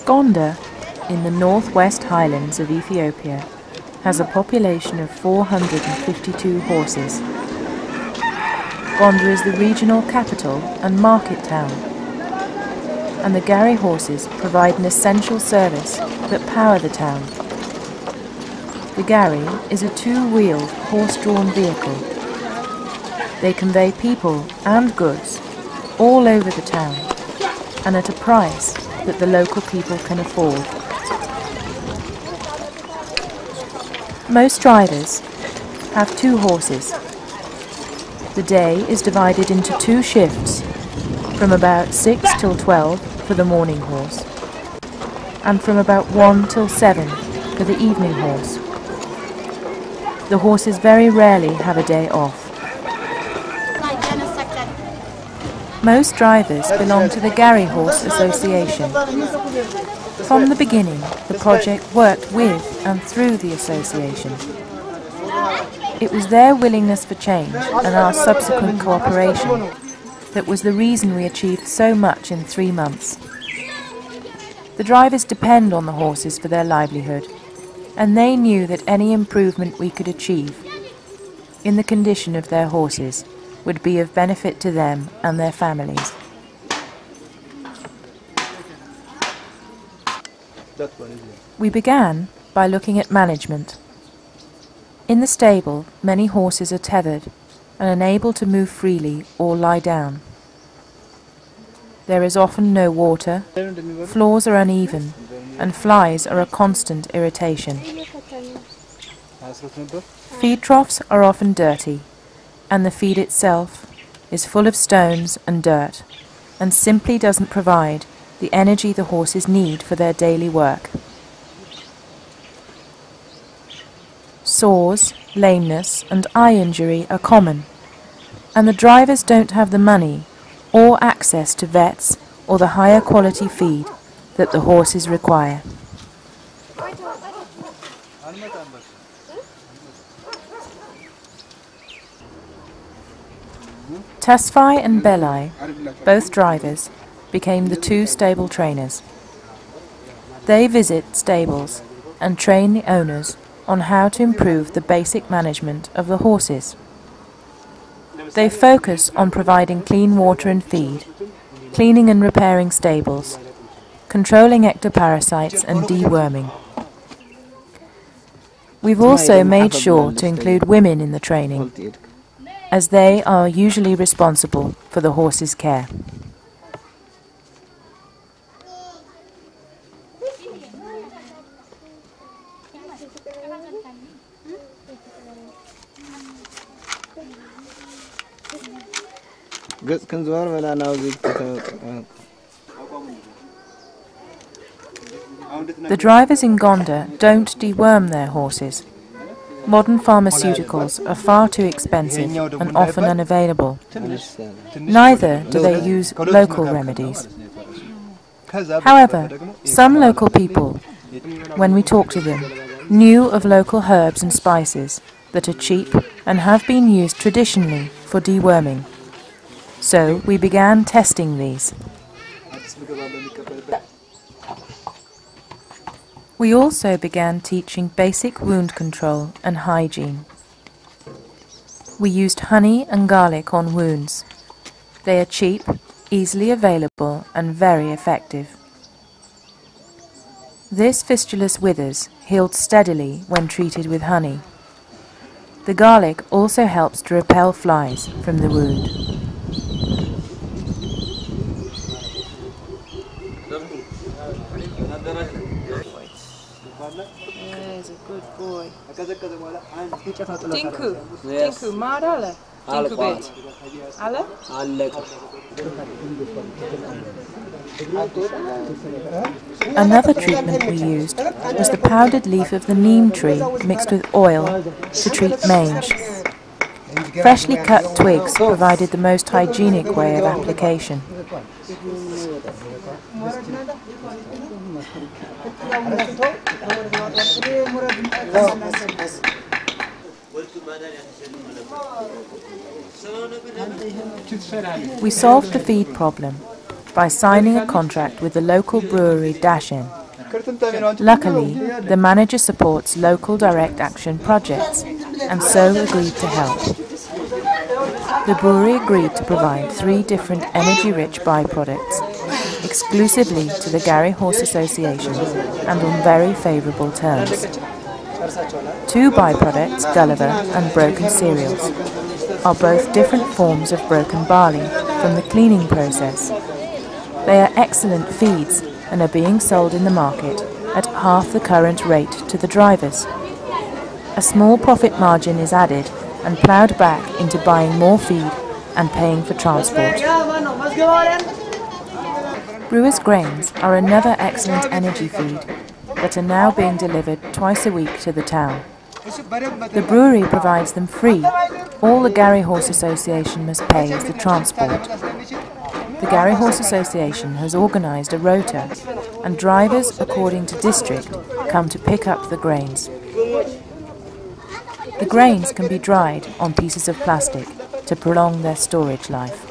Gonder, in the northwest highlands of Ethiopia, has a population of 452 horses. Gonder is the regional capital and market town, and the Gharry horses provide an essential service that power the town. The Gharry is a two-wheeled, horse-drawn vehicle. They convey people and goods all over the town, and at a price that the local people can afford. Most drivers have two horses. The day is divided into two shifts, from about 6 till 12 for the morning horse, and from about 1 till 7 for the evening horse. The horses very rarely have a day off. Most drivers belong to the Gharry Horse Association. From the beginning, the project worked with and through the association. It was their willingness for change and our subsequent cooperation that was the reason we achieved so much in 3 months. The drivers depend on the horses for their livelihood, and they knew that any improvement we could achieve in the condition of their horses would be of benefit to them and their families. We began by looking at management. In the stable, many horses are tethered and unable to move freely or lie down. There is often no water, floors are uneven, and flies are a constant irritation. Feed troughs are often dirty, and the feed itself is full of stones and dirt, and simply doesn't provide the energy the horses need for their daily work. Sores, lameness and eye injury are common, and the drivers don't have the money or access to vets or the higher quality feed that the horses require. Tasfai and Belai, both drivers, became the two stable trainers. They visit stables and train the owners on how to improve the basic management of the horses. They focus on providing clean water and feed, cleaning and repairing stables, controlling ectoparasites and deworming. We've also made sure to include women in the training, as they are usually responsible for the horses' care. The drivers in Gonder don't deworm their horses. Modern pharmaceuticals are far too expensive and often unavailable. Neither do they use local remedies. However, some local people, when we talk to them, knew of local herbs and spices that are cheap and have been used traditionally for deworming. So we began testing these. We also began teaching basic wound control and hygiene. We used honey and garlic on wounds. They are cheap, easily available and very effective. This fistulous withers healed steadily when treated with honey. The garlic also helps to repel flies from the wound. He's a good boy. Tinku. Yes. Tinku, Marala. Tinku bit. Allah? Another treatment we used was the powdered leaf of the neem tree mixed with oil to treat mange. Freshly cut twigs provided the most hygienic way of application. We solved the feed problem by signing a contract with the local brewery Dashen Luckily, the manager supports local direct action projects and so agreed to help. The brewery agreed to provide 3 different energy-rich byproducts exclusively to the Gharry Horse Association and on very favourable terms. 2 byproducts, Gulliver and broken cereals, are both different forms of broken barley from the cleaning process. They are excellent feeds and are being sold in the market at half the current rate to the drivers. A small profit margin is added and ploughed back into buying more feed and paying for transport. Brewers' grains are another excellent energy feed that are now being delivered twice a week to the town. The brewery provides them free. All the Gharry Horse Association must pay is the transport. The Gharry Horse Association has organised a rota, and drivers, according to district, come to pick up the grains. The grains can be dried on pieces of plastic to prolong their storage life.